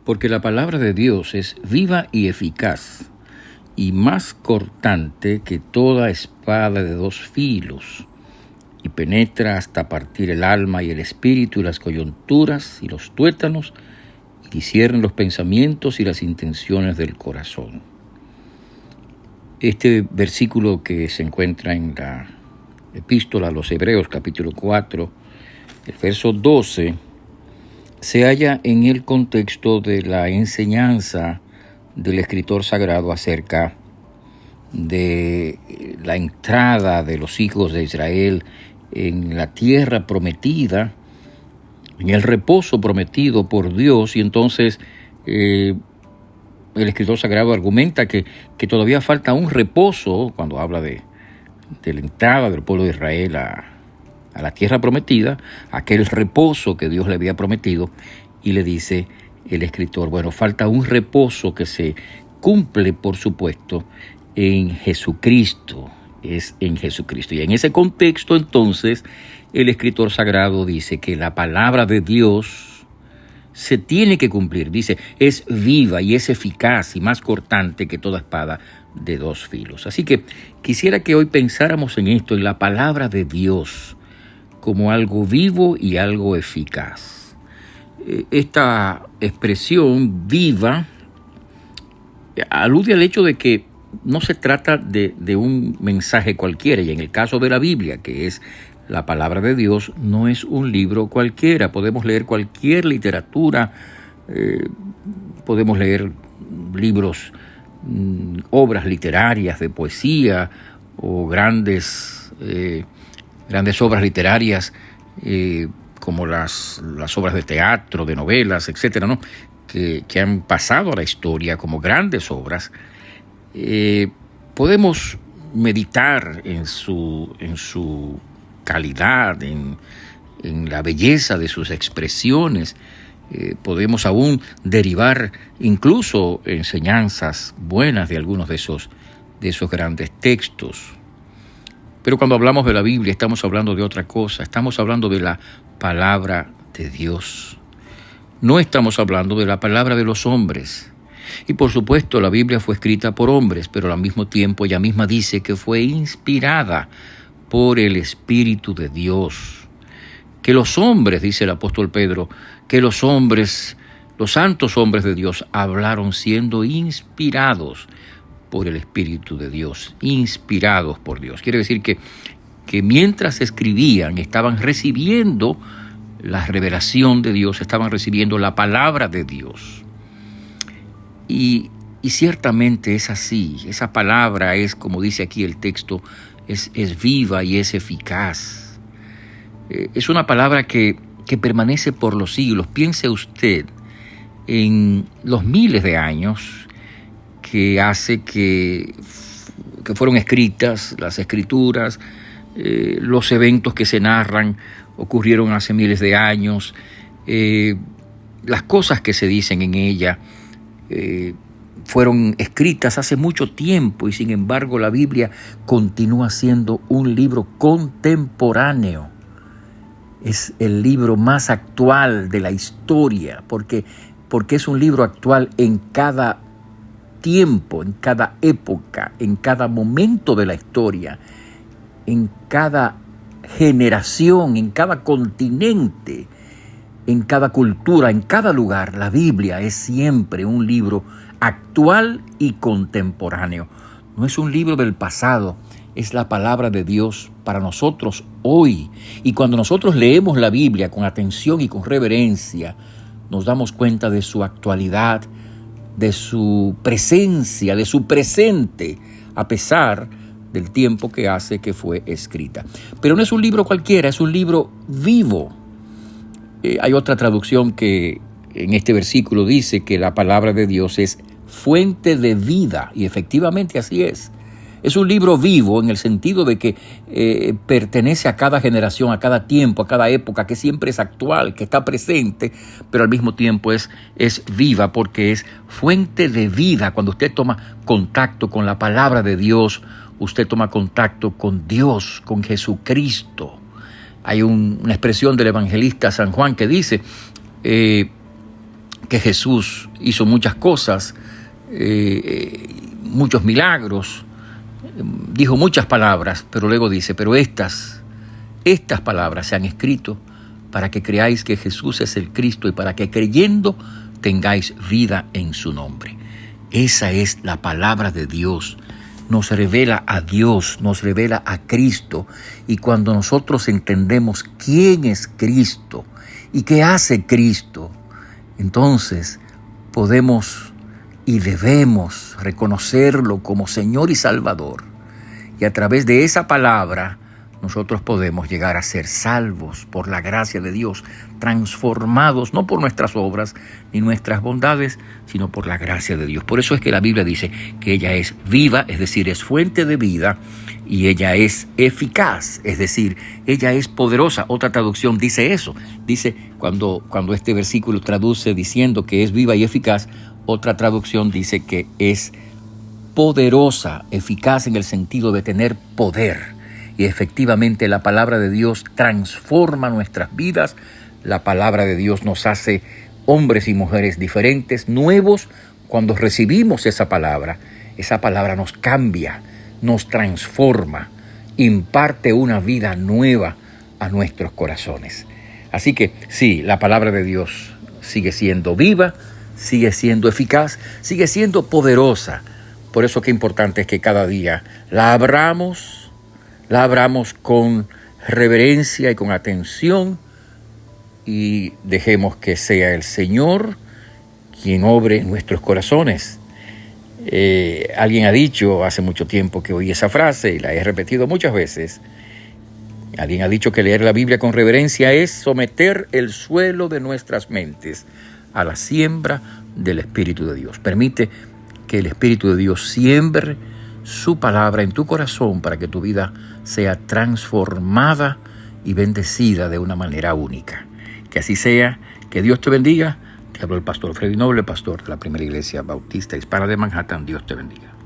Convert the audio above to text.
Porque la palabra de Dios es viva y eficaz, y más cortante que toda espada de dos filos, y penetra hasta partir el alma y el espíritu y las coyunturas y los tuétanos, y discierne los pensamientos y las intenciones del corazón. Este versículo que se encuentra en la Epístola a los Hebreos, capítulo 4, el verso 12, se halla en el contexto de la enseñanza del escritor sagrado acerca de la entrada de los hijos de Israel en la tierra prometida, en el reposo prometido por Dios. Y entonces el escritor sagrado argumenta que todavía falta un reposo cuando habla de la entrada del pueblo de Israel a la tierra prometida, aquel reposo que Dios le había prometido, y le dice el escritor, bueno, falta un reposo que se cumple, por supuesto, en Jesucristo, es en Jesucristo. Y en ese contexto, entonces, el escritor sagrado dice que la palabra de Dios se tiene que cumplir. Dice, es viva y es eficaz y más cortante que toda espada de dos filos. Así que quisiera que hoy pensáramos en esto, en la palabra de Dios, como algo vivo y algo eficaz. Esta expresión viva alude al hecho de que no se trata de un mensaje cualquiera, y en el caso de la Biblia, que es la palabra de Dios, no es un libro cualquiera. Podemos leer cualquier literatura, podemos leer libros, obras literarias de poesía o grandes obras literarias como las obras de teatro, de novelas, etcétera, ¿no? que han pasado a la historia como grandes obras. Podemos meditar en su calidad, en la belleza de sus expresiones. Podemos aún derivar incluso enseñanzas buenas de algunos de esos grandes textos. Pero cuando hablamos de la Biblia estamos hablando de otra cosa, estamos hablando de la palabra de Dios. No estamos hablando de la palabra de los hombres. Y por supuesto la Biblia fue escrita por hombres, pero al mismo tiempo ella misma dice que fue inspirada por el Espíritu de Dios. Que los hombres, dice el apóstol Pedro, que los hombres, los santos hombres de Dios, hablaron siendo inspirados por el Espíritu de Dios, inspirados por Dios. Quiere decir que mientras escribían estaban recibiendo la revelación de Dios, estaban recibiendo la palabra de Dios. Y ciertamente es así. Esa palabra es, como dice aquí el texto, es viva y es eficaz. Es una palabra que permanece por los siglos. Piense usted en los miles de años que hace que fueron escritas las escrituras, los eventos que se narran ocurrieron hace miles de años, las cosas que se dicen en ella fueron escritas hace mucho tiempo, y sin embargo la Biblia continúa siendo un libro contemporáneo. Es el libro más actual de la historia, porque es un libro actual en cada tiempo, en cada época, en cada momento de la historia, en cada generación, en cada continente, en cada cultura, en cada lugar. La Biblia es siempre un libro actual y contemporáneo. No es un libro del pasado, es la palabra de Dios para nosotros hoy. Y cuando nosotros leemos la Biblia con atención y con reverencia, nos damos cuenta de su actualidad, de su presencia, de su presente, a pesar del tiempo que hace que fue escrita. Pero no es un libro cualquiera, es un libro vivo. Hay otra traducción que en este versículo dice que la palabra de Dios es fuente de vida, y efectivamente así es. Es un libro vivo en el sentido de que pertenece a cada generación, a cada tiempo, a cada época, que siempre es actual, que está presente, pero al mismo tiempo es viva porque es fuente de vida. Cuando usted toma contacto con la palabra de Dios, usted toma contacto con Dios, con Jesucristo. Hay una expresión del evangelista San Juan que dice que Jesús hizo muchas cosas, muchos milagros, dijo muchas palabras, pero luego dice, pero estas palabras se han escrito para que creáis que Jesús es el Cristo y para que creyendo tengáis vida en su nombre. Esa es la palabra de Dios. Nos revela a Dios, nos revela a Cristo. Y cuando nosotros entendemos quién es Cristo y qué hace Cristo, entonces podemos y debemos reconocerlo como Señor y Salvador. Y a través de esa palabra nosotros podemos llegar a ser salvos por la gracia de Dios, transformados no por nuestras obras ni nuestras bondades, sino por la gracia de Dios. Por eso es que la Biblia dice que ella es viva, es decir, es fuente de vida, y ella es eficaz, es decir, ella es poderosa. Otra traducción dice eso. Dice, cuando este versículo traduce diciendo que es viva y eficaz, otra traducción dice que es poderosa, eficaz en el sentido de tener poder. Y efectivamente la palabra de Dios transforma nuestras vidas. La palabra de Dios nos hace hombres y mujeres diferentes, nuevos. Cuando recibimos esa palabra nos cambia, nos transforma, imparte una vida nueva a nuestros corazones. Así que sí, la palabra de Dios sigue siendo viva, sigue siendo eficaz, sigue siendo poderosa. Por eso qué importante es que cada día la abramos con reverencia y con atención, y dejemos que sea el Señor quien obre en nuestros corazones. Alguien ha dicho hace mucho tiempo que oí esa frase y la he repetido muchas veces. Alguien ha dicho que leer la Biblia con reverencia es someter el suelo de nuestras mentes a la siembra del Espíritu de Dios. Permite que el Espíritu de Dios siembre su palabra en tu corazón para que tu vida sea transformada y bendecida de una manera única. Que así sea, que Dios te bendiga. Te habló el pastor Freddy Noble, pastor de la Primera Iglesia Bautista Hispana de Manhattan. Dios te bendiga.